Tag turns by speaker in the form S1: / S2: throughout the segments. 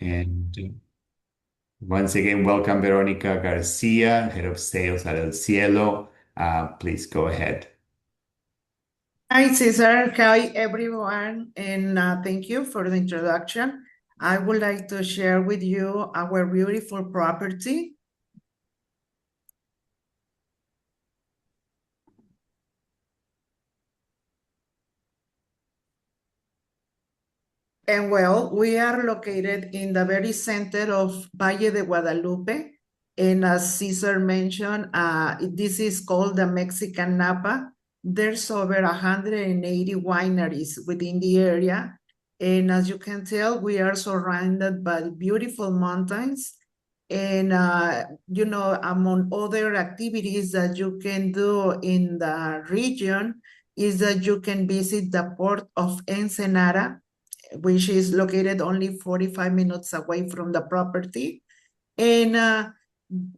S1: And once again, welcome Veronica Garcia, Head of Sales at El Cielo. Please go ahead.
S2: Hi, Cesar. Hi, everyone, and thank you for the introduction. I would like to share with you our beautiful property. And well, we are located in the very center of Valle de Guadalupe. And as Cesar mentioned, this is called the Mexican Napa. There's over 180 wineries within the area. And as you can tell, we are surrounded by beautiful mountains. And, among other activities that you can do in the region is that you can visit the port of Ensenada, which is located only 45 minutes away from the property. And,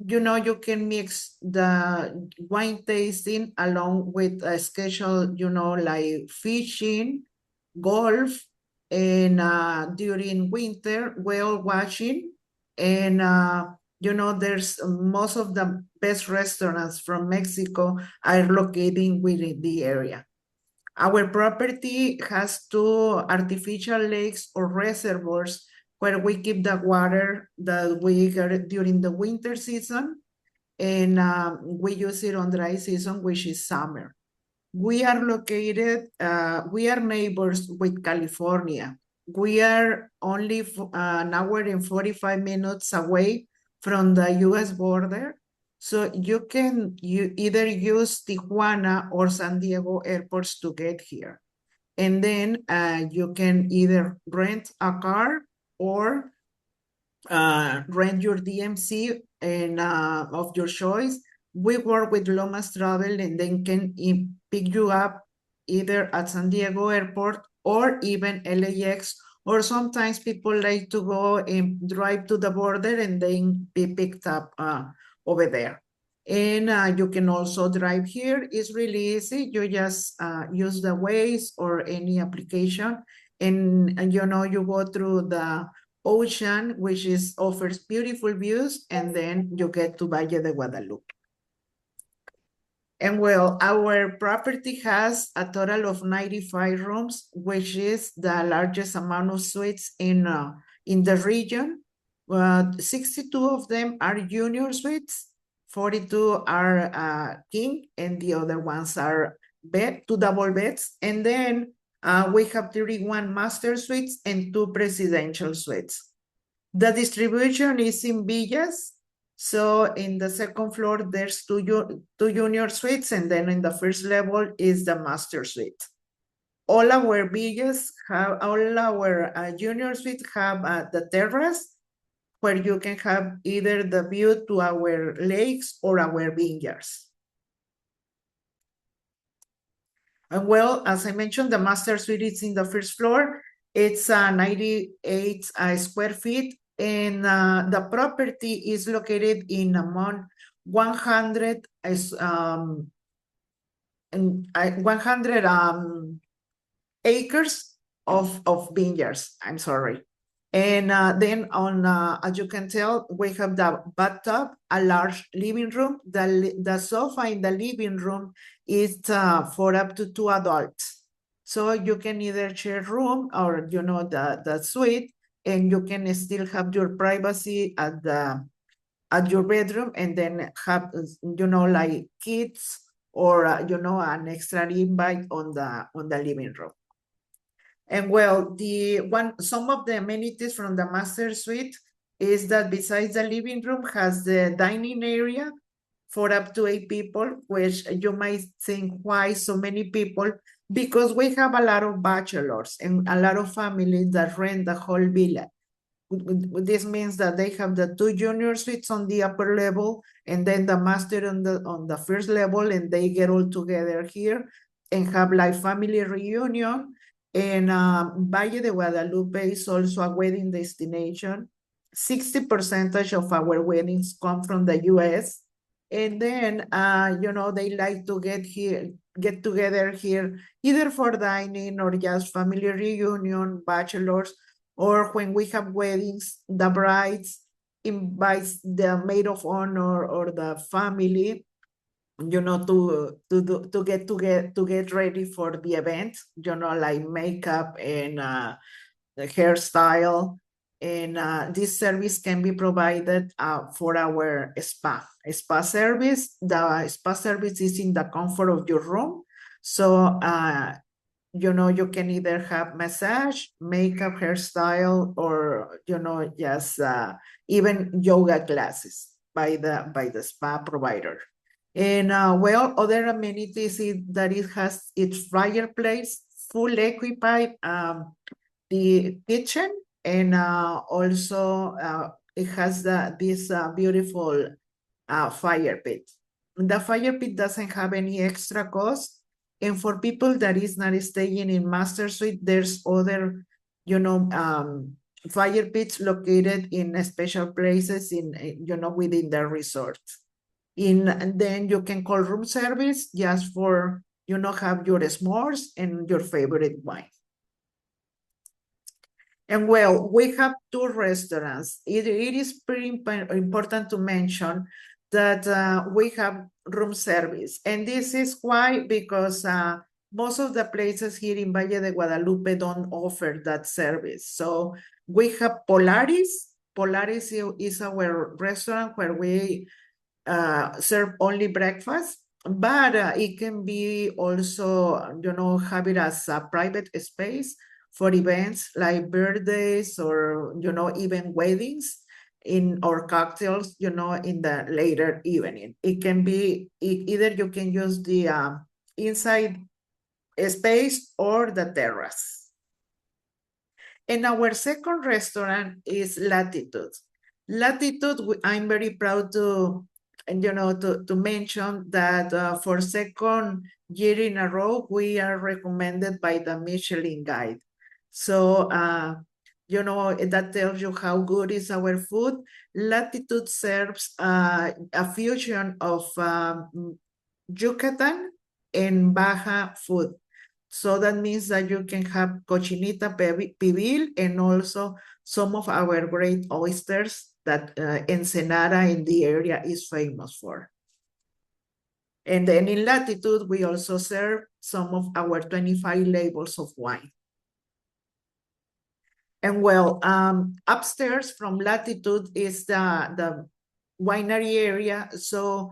S2: you can mix the wine tasting along with a schedule, like fishing, golf, and during winter, whale watching. And, there's most of the best restaurants from Mexico are located within the area. Our property has two artificial lakes or reservoirs where we keep the water that we get during the winter season, and we use it on dry season, which is summer. We are neighbors with California. We are only an hour and 45 minutes away from the US border. So you either use Tijuana or San Diego airports to get here. And then you can either rent a car or rent your DMC and of your choice. We work with Lomas Travel and then can pick you up either at San Diego Airport or even LAX, or sometimes people like to go and drive to the border and then be picked up over there. And you can also drive here. It's really easy. You just use the Waze or any application, and you go through the ocean, which offers beautiful views, and then you get to Valle de Guadalupe. And well, our property has a total of 95 rooms, which is the largest amount of suites in the region. 62 of them are junior suites, 42 are king, and the other ones are two double beds. And then we have 31 master suites and 2 presidential suites. The distribution is in villas. So in the second floor, there's two junior suites, and then in the first level is the master suite. All our junior suites have the terrace, where you can have either the view to our lakes or our vineyards. And well, as I mentioned, the master suite is in the first floor. It's 98 square feet, and the property is located in among 100 acres of vineyards. I'm sorry. And then as you can tell, we have the bathtub, a large living room. The sofa in the living room is for up to 2 adults. So you can either share room or, the suite, and you can still have your privacy at your bedroom, and then have, like kids or, an extra invite on the living room. And well, some of the amenities from the master suite is that besides the living room has the dining area for up to 8 people, which you might think, why so many people? Because we have a lot of bachelors and a lot of families that rent the whole villa. This means that they have the 2 junior suites on the upper level, and then the master on the first level, and they get all together here and have like family reunion. And Valle de Guadalupe is also a wedding destination. 60% of our weddings come from the US. And then, they like to get together here, either for dining or just family reunion, bachelors, Or when we have weddings, the brides invites the maid of honor or the family, to get ready for the event, like makeup and the hairstyle. And this service can be provided for our spa service. The spa service is in the comfort of your room. So, you can either have massage, makeup, hairstyle, or, just even yoga classes by the spa provider. And other amenities that it has its fireplace, full equipped, the kitchen, and also it has this beautiful fire pit. The fire pit doesn't have any extra cost. And for people that is not staying in master suite, there's other, fire pits located in special places within the resort. And then you can call room service just for, have your s'mores and your favorite wine. And we have two restaurants. It is pretty important to mention that we have room service. And this is why, because most of the places here in Valle de Guadalupe don't offer that service. So we have Polaris. Polaris is our restaurant where we serve only breakfast, but it can be also, have it as a private space for events like birthdays or, even weddings or cocktails, in the later evening. It can be, either you can use the inside space or the terrace. And our second restaurant is Latitude. Latitude, I'm very proud to, to mention that for second year in a row, we are recommended by the Michelin Guide. So, that tells you how good is our food. Latitude serves a fusion of Yucatan and Baja food. So that means that you can have cochinita pibil and also some of our great oysters that Ensenada in the area is famous for. And then in Latitude, we also serve some of our 25 labels of wine. And upstairs from Latitude is the winery area. So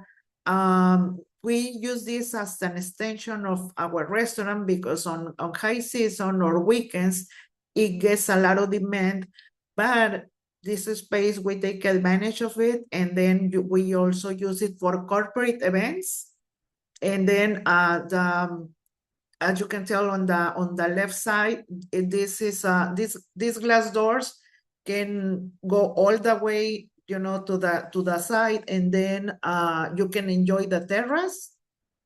S2: we use this as an extension of our restaurant because on high season or weekends, it gets a lot of demand, but this space, we take advantage of it. And then we also use it for corporate events. And then as you can tell on the left side, this is these glass doors can go all the way, to the side, and then you can enjoy the terrace,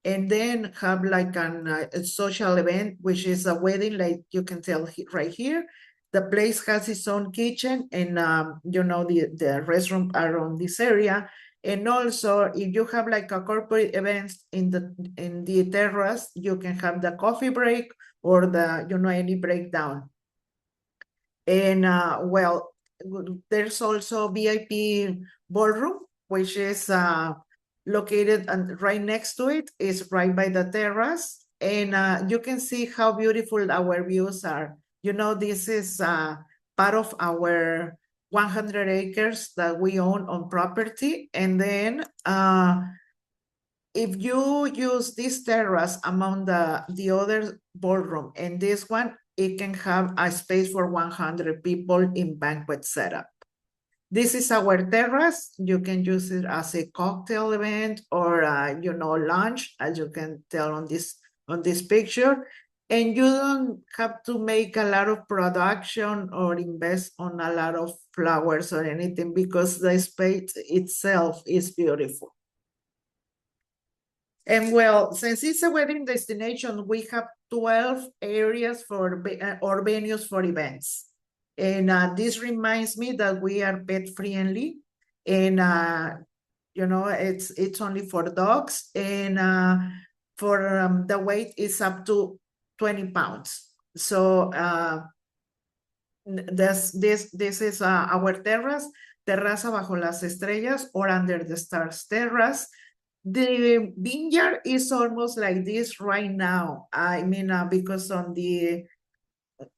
S2: and then have like a social event, which is a wedding, like you can tell right here. The place has its own kitchen, and the restaurant are on this area. And also, if you have like a corporate event in the terrace, you can have the coffee break or the any breakdown. And there's also VIP ballroom, which is located and right next to it, is right by the terrace. And you can see how beautiful our views are. This is part of our 100 acres that we own on property. And then if you use this terrace among the other ballroom and this one, it can have a space for 100 people in banquet setup. This is our terrace. You can use it as a cocktail event or lunch, as you can tell on this picture. And you don't have to make a lot of production or invest on a lot of flowers or anything because the space itself is beautiful. And since it's a wedding destination, we have 12 areas or venues for events. And this reminds me that we are pet friendly, and it's only for dogs, and for the weight is up to 20 pounds. So This is our terrace, terraza bajo las estrellas or under the stars terrace. The vineyard is almost like this right now. I mean, because on the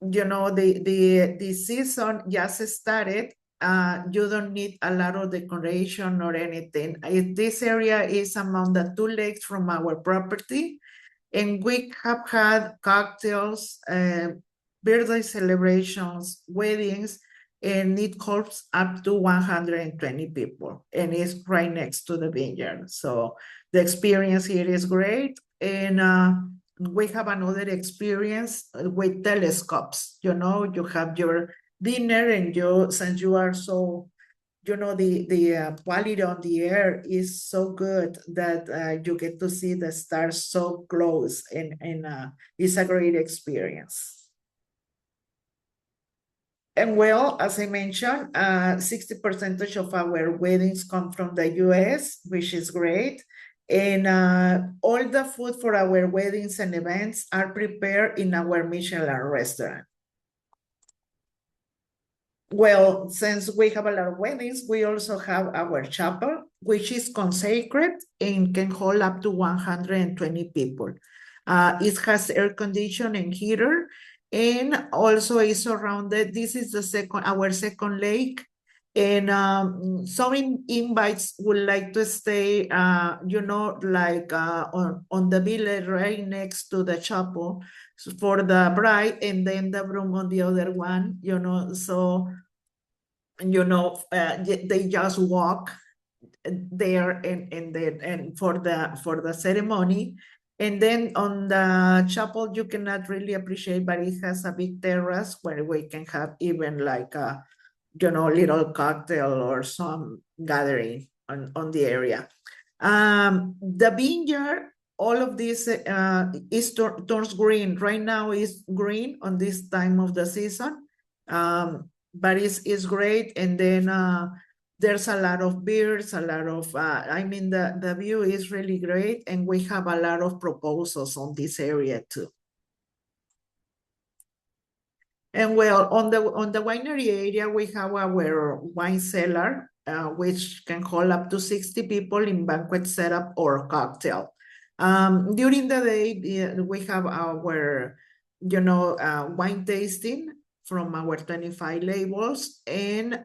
S2: the season just started. You don't need a lot of decoration or anything. This area is among the two lakes from our property, and we have had cocktails, birthday celebrations, weddings, and it holds up to 120 people, and it's right next to the vineyard. So the experience here is great, and we have another experience with telescopes. You have your dinner, and since you are so the quality on the air is so good that you get to see the stars so close, and it's a great experience. And well, as I mentioned, 60% of our weddings come from the US, which is great. And all the food for our weddings and events are prepared in our Michelin restaurant. Well, since we have a lot of weddings, we also have our chapel, which is consecrated and can hold up to 120 people. It has air conditioning and heater, and also is surrounded. This is our second lake, and some invites would like to stay, like on the villa right next to the chapel for the bride, and then the room on the other one, so they just walk there, and for the ceremony. And then on the chapel you cannot really appreciate, but it has a big terrace where we can have even like a little cocktail or some gathering on the area. The vineyard, all of this turns green. Right now is green on this time of the season, but it's great. And then there's a lot of birds, a lot of, the view is really great, and we have a lot of proposals on this area too. And well, on the winery area, we have our wine cellar, which can hold up to 60 people in banquet setup or cocktail. During the day, we have our, wine tasting from our 25 labels, and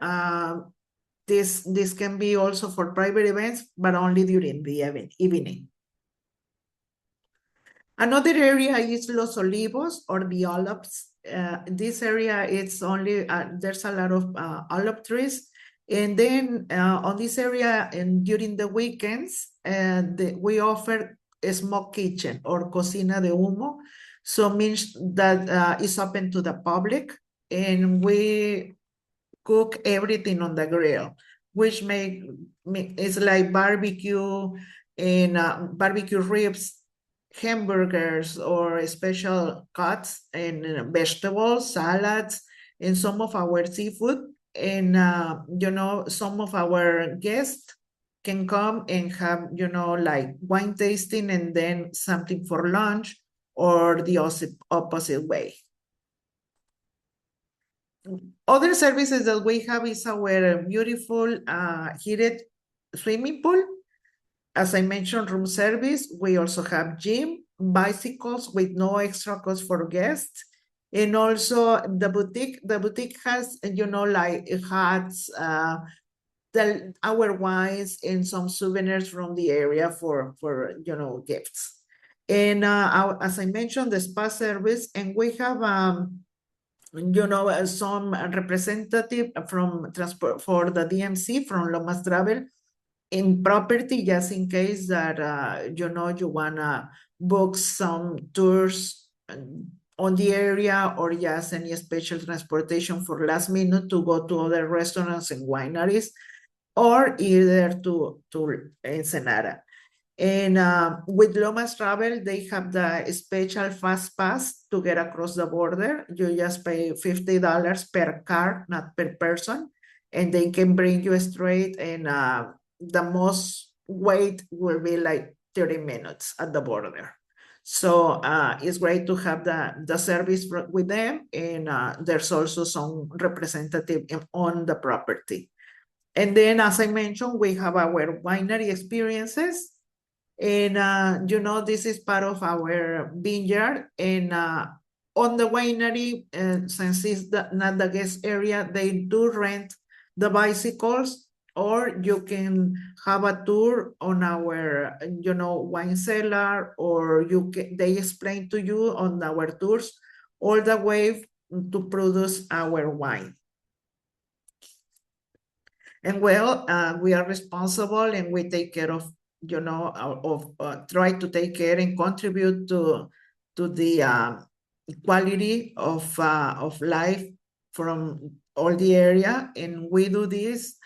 S2: this can be also for private events, but only during the evening. Another area is Los Olivos, or the olives. This area, it's only, there's a lot of olive trees. And then on this area, and during the weekends, we offer a smoke kitchen, or cocina de humo. So means that it's open to the public, and we cook everything on the grill, which it's like barbecue, and barbecue ribs, hamburgers, or special cuts, and vegetables, salads, and some of our seafood. And some of our guests can come and have like wine tasting, and then something for lunch, or the opposite way. Other services that we have is our beautiful heated swimming pool. As I mentioned, room service. We also have gym, bicycles with no extra cost for guests. And also the boutique. The boutique has, like hats, our wines, and some souvenirs from the area for gifts. And as I mentioned, the spa service, and we have some representative from transport for the DMC from Lomas Travel in property, just in case that you wanna book some tours on the area, or just any special transportation for last minute to go to other restaurants and wineries, or either to Ensenada. And with Lomas Travel, they have the special fast pass to get across the border. You just pay $50 per car, not per person, and they can bring you straight. And the most wait will be like 30 minutes at the border. So it's great to have the service with them, and there's also some representative on the property. And then, as I mentioned, we have our winery experiences. And, this is part of our vineyard. And on the winery, since it's not the guest area, they do rent the bicycles, or you can have a tour on our, wine cellar, or they explain to you on our tours all the way to produce our wine. And well, we are responsible, and we take care of, try to take care and contribute to the quality of life from all the area. And we do this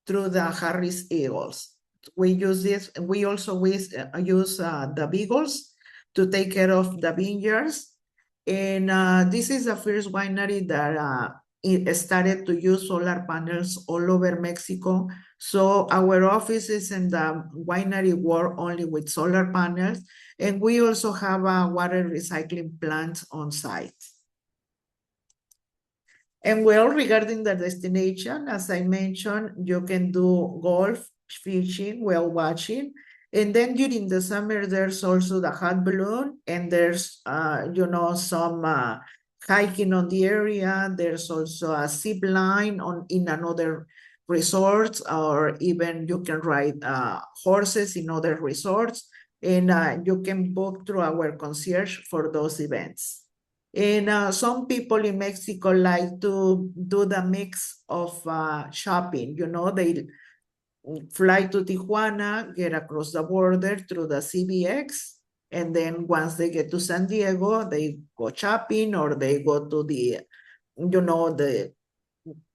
S2: through the Harris Eagles. We use this, and we also use the Beagles to take care of the vineyards. And this is the first winery that it started to use solar panels all over Mexico. So our offices and the winery work only with solar panels. And we also have a water recycling plant on site. And well, regarding the destination, as I mentioned, you can do golf, fishing, whale watching. And then during the summer, there's also the hot balloon, and there's, some hiking on the area. There's also a zip line in another resorts, or even you can ride horses in other resorts. And you can book through our concierge for those events. And some people in Mexico like to do the mix of shopping. They fly to Tijuana, get across the border through the CBX, and then once they get to San Diego, they go shopping, or they go to the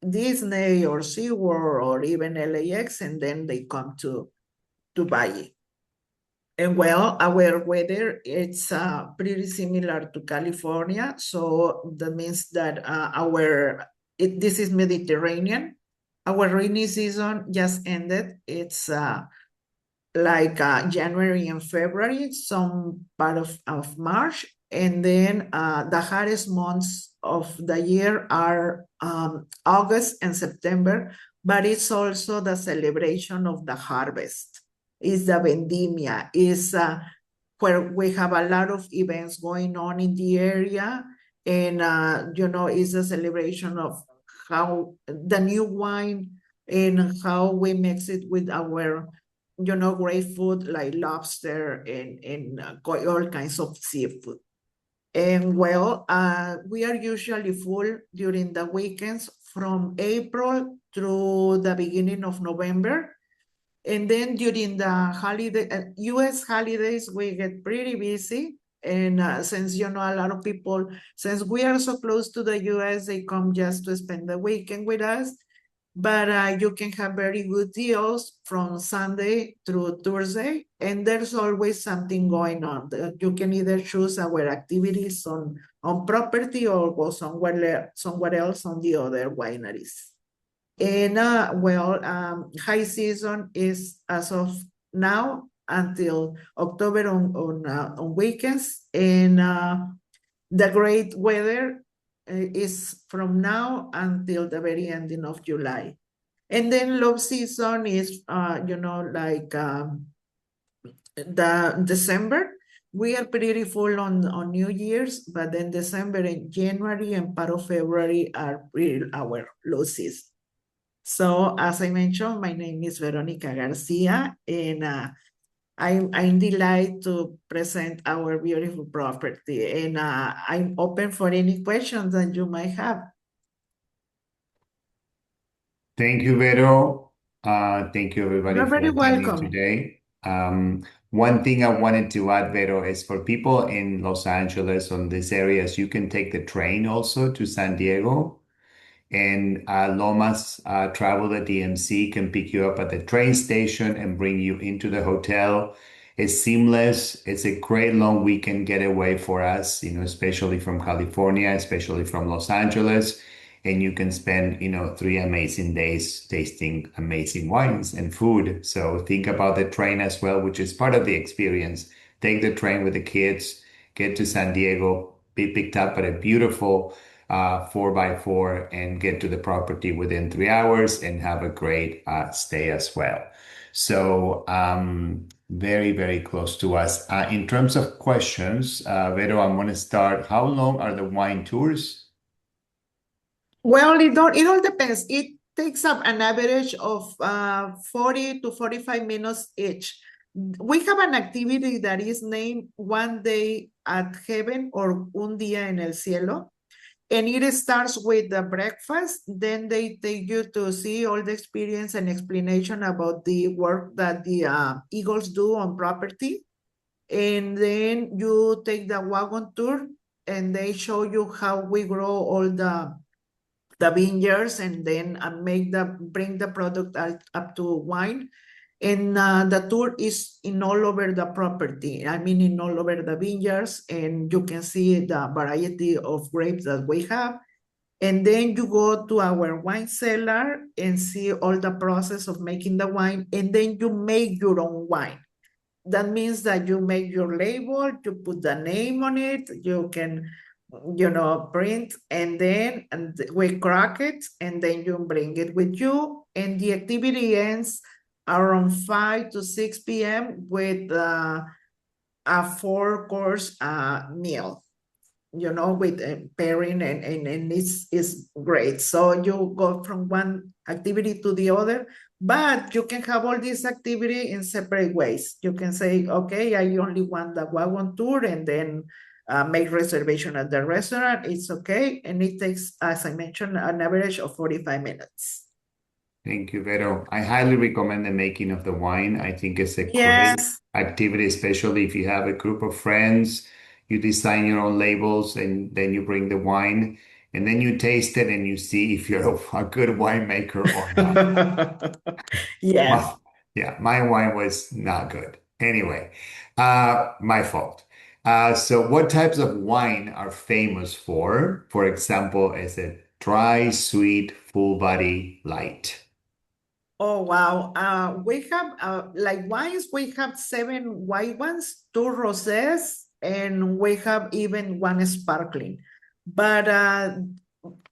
S2: Disney or SeaWorld or even LAX, and then they come to Valle. And well, our weather, it's pretty similar to California. So that means that this is Mediterranean. Our rainy season just ended. It's like January and February, some part of March. And then the hottest months of the year are August and September, but it's also the celebration of the harvest. Is the vendimia, is where we have a lot of events going on in the area. And, it's a celebration of how the new wine, and how we mix it with our, great food like lobster and all kinds of seafood. And well, we are usually full during the weekends from April through the beginning of November. And then during the US holidays, we get pretty busy. And since, a lot of people, since we are so close to the US, they come just to spend the weekend with us. But you can have very good deals from Sunday through Thursday. And there's always something going on. You can either choose our activities on property, or go somewhere else on the other wineries. And high season is as of now until October on weekends. And the great weather is from now until the very ending of July. And then low season is, like the December. We are pretty full on New Year's, but then December and January and part of February are really our low season. So as I mentioned, my name is Veronica Garcia, and I'm delighted to present our beautiful property, and I'm open for any questions that you might have.
S1: Thank you, Vero. Thank you, everybody,
S2: You're
S1: for
S2: very
S1: attending
S2: welcome.
S1: today. One thing I wanted to add, Vero, is for people in Los Angeles, on these areas, you can take the train also to San Diego. And Lomas Travel at DMC can pick you up at the train station and bring you into the hotel. It's seamless. It's a great long weekend getaway for us, especially from California, especially from Los Angeles. And you can spend, 3 amazing days tasting amazing wines and food. So think about the train as well, which is part of the experience. Take the train with the kids. get to San Diego, be picked up at a beautiful 4x4 and get to the property within 3 hours and have a great stay as well. So, very, very close to us. In terms of questions, Vero, I'm going to start. How long are the wine tours?
S2: Well, it all depends. It takes up an average of 40 to 45 minutes each. We have an activity that is named One Day at Heaven or Un Día en el Cielo. And it starts with the breakfast. Then they take you to see all the experience and explanation about the work that the eagles do on property. And then you take the wagon tour and they show you how we grow all the vineyards and then bring the product up to wine. And the tour is in all over the property. I mean, in all over the vineyards, and you can see the variety of grapes that we have. And then you go to our wine cellar and see all the process of making the wine, and then you make your own wine. That means that you make your label, you put the name on it, you can, print, and then we crack it, and then you bring it with you. And the activity ends around 5 to 6 p.m. with a four-course meal, with pairing, and it's great. So you go from one activity to the other, but you can have all this activity in separate ways. You can say, okay, I only want the wagon tour, and then make reservation at the restaurant. It's okay. And it takes, as I mentioned, an average of 45 minutes.
S1: Thank you, Vero. I highly recommend the making of the wine. I think it's a great
S2: Yes.
S1: activity, especially if you have a group of friends. You design your own labels and then you bring the wine and then you taste it and you see if you're a good winemaker or not.
S2: Yes.
S1: My, yeah, my wine was not good. Anyway, my fault. So what types of wine are famous for? For example, is it dry, sweet, full body, light?
S2: Oh, wow. We have, like wines, we have 7 white ones, 2 rosés, and we have even 1 sparkling. But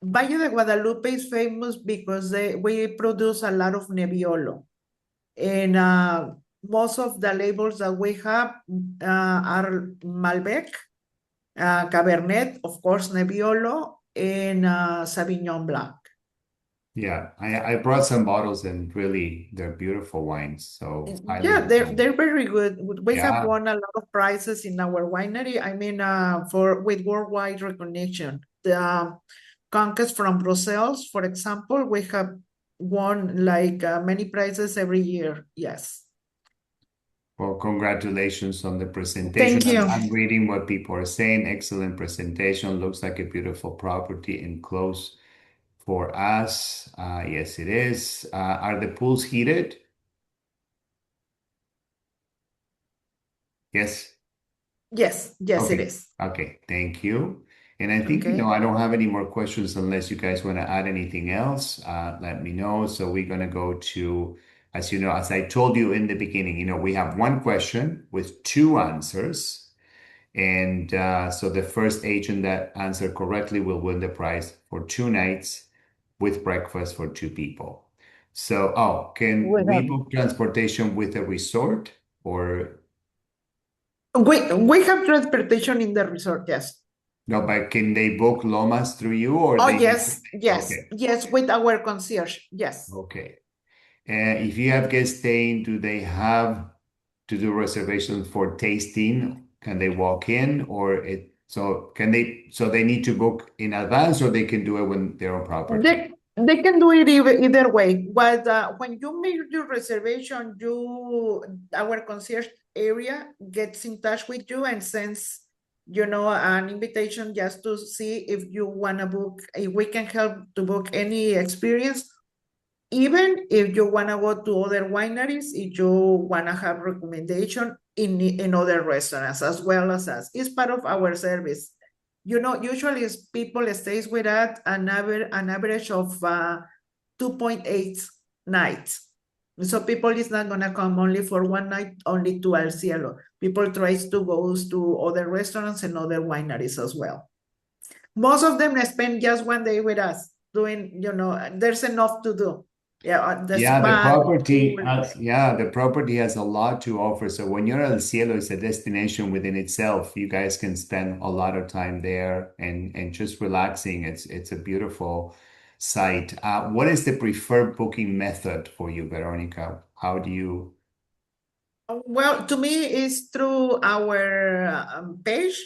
S2: Valle de Guadalupe is famous because we produce a lot of Nebbiolo. And most of the labels that we have are Malbec, Cabernet, of course, Nebbiolo, and Sauvignon Blanc.
S1: Yeah, I brought some bottles and really they're beautiful wines. So highly
S2: Yeah,
S1: recommend.
S2: they're very good. We have
S1: Yeah.
S2: won a lot of prizes in our winery. I mean, for with worldwide recognition. The Conquest from Brussels, for example, we have won like many prizes every year. Yes.
S1: Well, congratulations on the
S2: Thank
S1: presentation.
S2: you.
S1: I'm reading what people are saying. Excellent presentation. Looks like a beautiful property and close for us. Yes, it is. Are the pools heated? Yes.
S2: Yes, yes, it
S1: Okay.
S2: is.
S1: Okay. Thank you. And I think,
S2: Okay.
S1: I don't have any more questions unless you guys want to add anything else. Let me know. So we're going to go to, as you know, as I told you in the beginning, we have one question with two answers. And so the first agent that answered correctly will win the prize for 2 nights with breakfast for two people. So, can
S2: We
S1: we
S2: have
S1: book transportation with a resort or
S2: we have transportation in the resort, yes.
S1: no, but can they book Lomas through you or
S2: Oh,
S1: they need to?
S2: yes, yes,
S1: Okay,
S2: yes, with our concierge. Yes.
S1: okay. If you have guests staying, do they have to do reservations for tasting? Can they walk in so they need to book in advance or they can do it when they're on property?
S2: They can do it either way. But when you make your reservation, our concierge area gets in touch with you and sends, an invitation just to see if you wanna book, if we can help to book any experience, even if you wanna go to other wineries, if you wanna have recommendation in other restaurants as well as us. It's part of our service. Usually people stays with us an average of 2.8 nights. So people is not gonna come only for one night, only to El Cielo. People tries to go to other restaurants and other wineries as well. Most of them spend just one day with us doing, there's enough to do. Yeah, the
S1: Yeah, the
S2: spa, the
S1: property
S2: pool.
S1: has yeah, the property has a lot to offer. So when you're El Cielo, it's a destination within itself. You guys can spend a lot of time there and just relaxing. It's a beautiful site. What is the preferred booking method for you, Veronica? How do you
S2: Well, to me, it's through our page,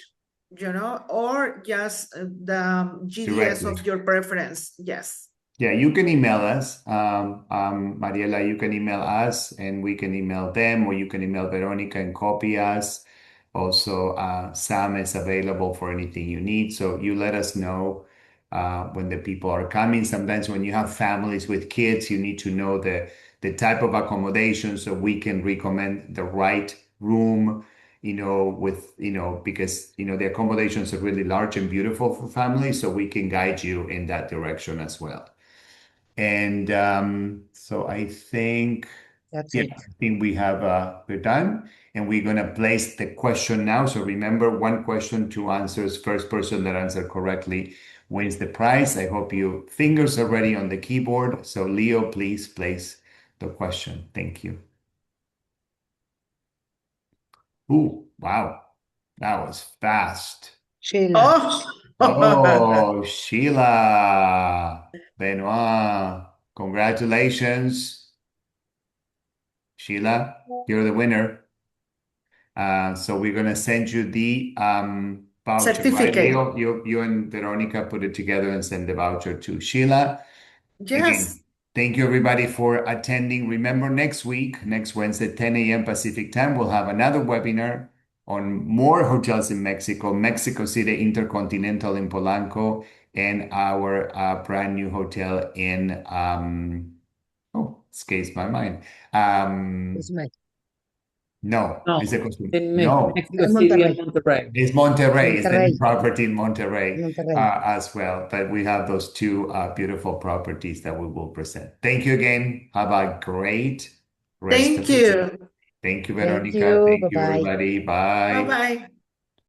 S2: or just the GDS
S1: directly?
S2: of your preference. Yes.
S1: Yeah, you can email us, Mariela. You can email us, and we can email them, or you can email Veronica and copy us. Also, Sam is available for anything you need. So you let us know when the people are coming. Sometimes when you have families with kids, you need to know the type of accommodation so we can recommend the right room. Because the accommodations are really large and beautiful for families, so we can guide you in that direction as well. And so I think,
S3: That's
S1: yeah,
S3: it.
S1: I think we're done, and we're gonna place the question now. So remember, one question, two answers. First person that answered correctly wins the prize. I hope your fingers are ready on the keyboard. So Leo, please place the question. Thank you. Ooh, wow, that was fast.
S3: Sheila.
S2: Oh,
S1: Oh, Sheila Benoit, congratulations. Sheila, you're the winner. So we're gonna send you the voucher, right,
S2: certificate.
S1: Leo? You and Veronica put it together and send the voucher to Sheila. Again,
S2: Yes.
S1: thank you everybody for attending. Remember, next week, next Wednesday, 10 a.m. Pacific time, we'll have another webinar on more hotels in Mexico, Mexico City Intercontinental in Polanco, and our brand new hotel in escapes my mind. Um,
S3: It's me.
S1: no,
S4: No,
S1: it's a costume.
S4: in
S1: No,
S4: Mexico
S3: En
S4: City and
S3: Monterrey.
S4: Monterrey.
S1: it's Monterrey. It's the
S3: Monterrey.
S1: new property in Monterrey
S3: Monterrey.
S1: as well. But we have those two beautiful properties that we will present. Thank you again. Have a great rest of
S2: Thank
S1: the day.
S2: you.
S1: Thank you,
S3: Thank
S1: Veronica.
S3: you.
S1: Thank you,
S3: Bye-bye.
S1: everybody.
S2: Bye
S1: Bye.
S2: bye.